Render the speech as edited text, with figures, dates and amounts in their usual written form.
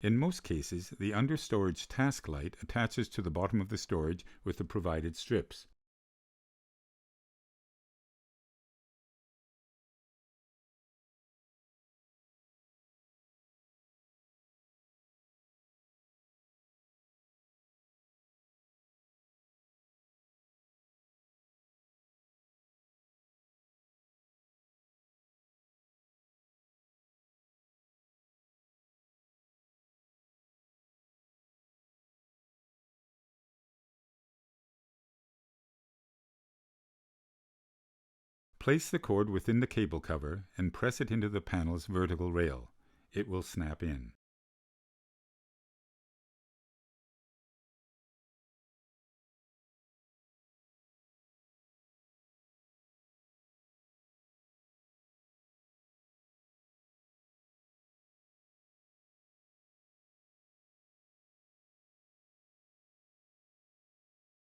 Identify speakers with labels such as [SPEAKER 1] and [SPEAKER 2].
[SPEAKER 1] In most cases, the under-storage task light attaches to the bottom of the storage with the provided strips. Place the cord within the cable cover and press it into the panel's vertical rail. It will snap in.